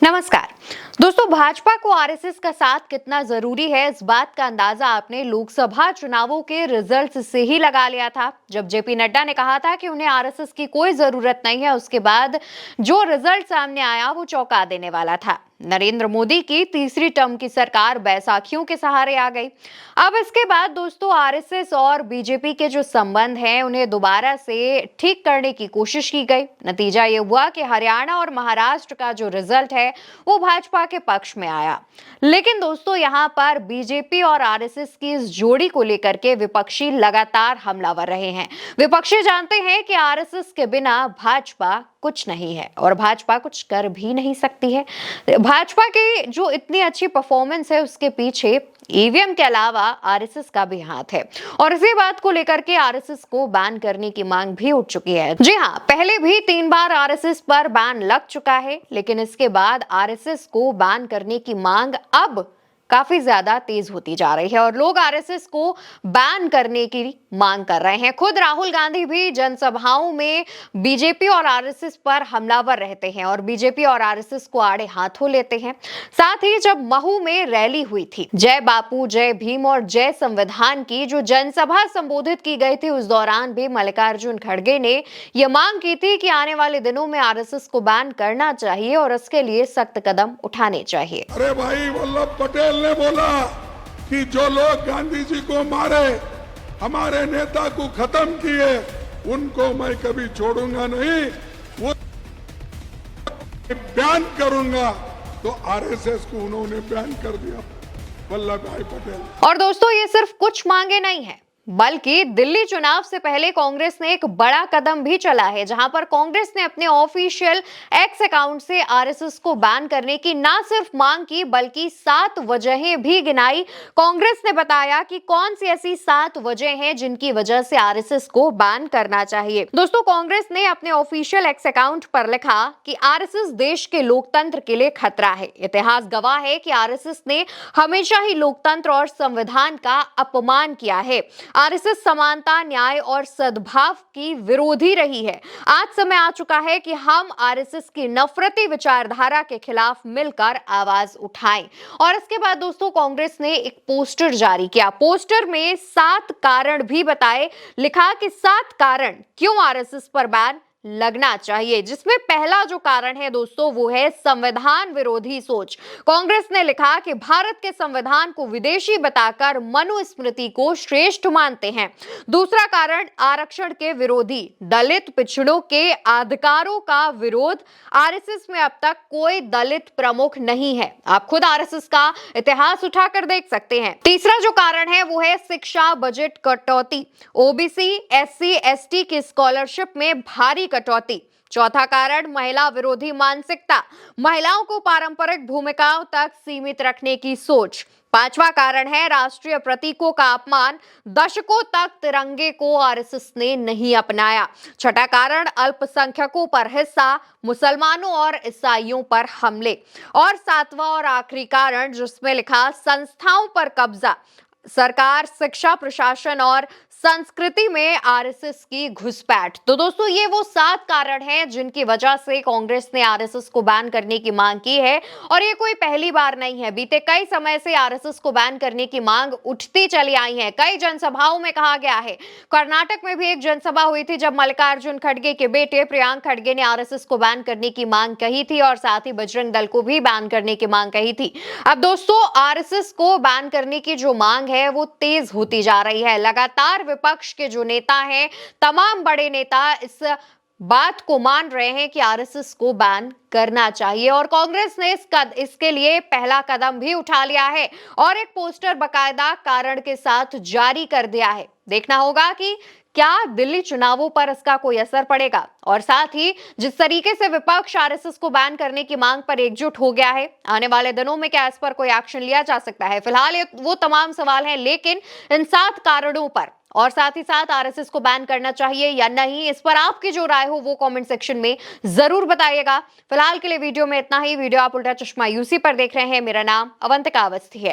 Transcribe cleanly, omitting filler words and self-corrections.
नमस्कार दोस्तों, भाजपा को आरएसएस का साथ कितना जरूरी है, इस बात का अंदाजा आपने लोकसभा चुनावों के रिजल्ट से ही लगा लिया था। जब जेपी नड्डा ने कहा था कि उन्हें आरएसएस की कोई जरूरत नहीं है, उसके बाद जो रिजल्ट सामने आया वो चौंका देने वाला था। नरेंद्र मोदी की तीसरी टर्म की सरकार बैसाखियों के सहारे आ गई। अब इसके बाद दोस्तों आरएसएस और बीजेपी के जो संबंध हैं उन्हें दोबारा से ठीक करने की कोशिश की गई। नतीजा ये हुआ कि हरियाणा और महाराष्ट्र का जो रिजल्ट है वो भाजपा के पक्ष में आया। लेकिन दोस्तों यहाँ पर बीजेपी और आरएसएस की इस जोड़ी को लेकर के विपक्षी लगातार हमलावर रहे हैं। विपक्षी जानते हैं कि आरएसएस के बिना भाजपा कुछ नहीं है और भाजपा कुछ कर भी नहीं सकती है। भाजपा की जो इतनी अच्छी परफॉर्मेंस है उसके पीछे ईवीएम के अलावा आरएसएस का भी हाथ है और इसी बात को लेकर के आरएसएस को बैन करने की मांग भी उठ चुकी है। जी हां, पहले भी 3 बार आरएसएस पर बैन लग चुका है, लेकिन इसके बाद आरएसएस को बैन करने की मांग अब काफी ज्यादा तेज होती जा रही है और लोग आरएसएस को बैन करने की मांग कर रहे हैं। खुद राहुल गांधी भी जनसभाओं में बीजेपी और आरएसएस पर हमलावर रहते हैं और बीजेपी और आरएसएस को आड़े हाथों लेते हैं। साथ ही जब महू में रैली हुई थी, जय बापू जय भीम और जय संविधान की जो जनसभा संबोधित की गई थी, उस दौरान भी मल्लिकार्जुन खड़गे ने यह मांग की थी कि आने वाले दिनों में आरएसएस को बैन करना चाहिए और इसके लिए सख्त कदम उठाने चाहिए। अरे भाई, वल्लभ पटेल ने बोला कि जो लोग गांधी जी को मारे, हमारे नेता को खत्म किए, उनको मैं कभी छोड़ूंगा नहीं, वो बैन करूंगा। तो आरएसएस को उन्होंने बैन कर दिया, वल्लभ भाई पटेल। और दोस्तों ये सिर्फ कुछ मांगे नहीं है, बल्कि दिल्ली चुनाव से पहले कांग्रेस ने एक बड़ा कदम भी चला है, जहां पर कांग्रेस ने अपने ऑफिशियल एक्स अकाउंट से आरएसएस को बैन करने की ना सिर्फ मांग की बल्कि 7 वजहें भी गिनाई। कांग्रेस ने बताया कि कौन सी ऐसी 7 वजह हैं जिनकी वजह से आरएसएस को बैन करना चाहिए। दोस्तों कांग्रेस ने अपने ऑफिशियल एक्स अकाउंट पर लिखा कि आरएसएस देश के लोकतंत्र के लिए खतरा है। इतिहास गवाह है कि आरएसएस ने हमेशा ही लोकतंत्र और संविधान का अपमान किया है। आरएसएस समानता, न्याय और सद्भाव की विरोधी रही है। आज समय आ चुका है कि हम आरएसएस की नफरती विचारधारा के खिलाफ मिलकर आवाज उठाएं। और इसके बाद दोस्तों कांग्रेस ने एक पोस्टर जारी किया। पोस्टर में 7 कारण भी बताए। लिखा कि 7 कारण क्यों आरएसएस पर बैन लगना चाहिए, जिसमें पहला जो कारण है दोस्तों वो है संविधान विरोधी सोच। कांग्रेस ने लिखा कि भारत के संविधान को विदेशी बताकर मनुस्मृति को श्रेष्ठ मानते हैं। दूसरा कारण आरक्षण के विरोधी, दलित पिछड़ों के अधिकारों का विरोध। आरएसएस में अब तक कोई दलित प्रमुख नहीं है, आप खुद आरएसएस का इतिहास उठाकर देख सकते हैं। तीसरा जो कारण है वो है शिक्षा बजट कटौती, ओबीसी एससी एसटी की स्कॉलरशिप में भारी कटौती। चौथा कारण महिला विरोधी मानसिकता, महिलाओं को पारंपरिक भूमिकाओं तक सीमित रखने की सोच। पांचवा कारण है राष्ट्रीय प्रतीकों का अपमान, दशकों तक तिरंगे को आरएसएस ने नहीं अपनाया। छठा कारण अल्पसंख्यकों पर हिस्सा, मुसलमानों और ईसाइयों पर हमले। और सातवां और आखिरी कारण जिसमें लिखा संस्थाओं पर कब्जा, सरकार, शिक्षा, प्रशासन और संस्कृति में आरएसएस की घुसपैठ। तो दोस्तों ये वो 7 कारण हैं जिनकी वजह से कांग्रेस ने आरएसएस को बैन करने की मांग की है और ये कोई पहली बार नहीं है। बीते कई समय से आरएसएस को बैन करने की मांग उठती चली आई है। कई जनसभाओं में कहा गया है। कर्नाटक में भी एक जनसभा हुई थी जब मल्लिकार्जुन खड़गे के बेटे प्रियांक खड़गे ने आरएसएस को बैन करने की मांग कही थी और साथ ही बजरंग दल को भी बैन करने की मांग कही थी। अब दोस्तों आरएसएस को बैन करने की जो मांग है वो तेज होती जा रही है। लगातार विपक्ष के जो नेता हैं, तमाम बड़े नेता इस बात को मान रहे हैं कि आरएसएस को बैन करना चाहिए और कांग्रेस ने इसके लिए पहला कदम भी उठा लिया है और एक पोस्टर बकायदा कारण के साथ जारी कर दिया है। देखना होगा कि क्या दिल्ली चुनावों पर इसका कोई असर पड़ेगा और साथ ही जिस तरीके से विपक्ष आरएसएस को बैन करने की मांग पर एकजुट हो गया है, आने वाले दिनों में क्या इस पर कोई एक्शन लिया जा सकता है। फिलहाल ये वो तमाम सवाल हैं, लेकिन इन 7 कारणों पर और साथ ही साथ आरएसएस को बैन करना चाहिए या नहीं, इस पर आपकी जो राय हो वो कमेंट सेक्शन में जरूर बताइएगा। फिलहाल के लिए वीडियो में इतना ही। वीडियो आप उल्टा चश्मा यूसी पर देख रहे हैं। मेरा नाम अवंतिका अवस्थी है।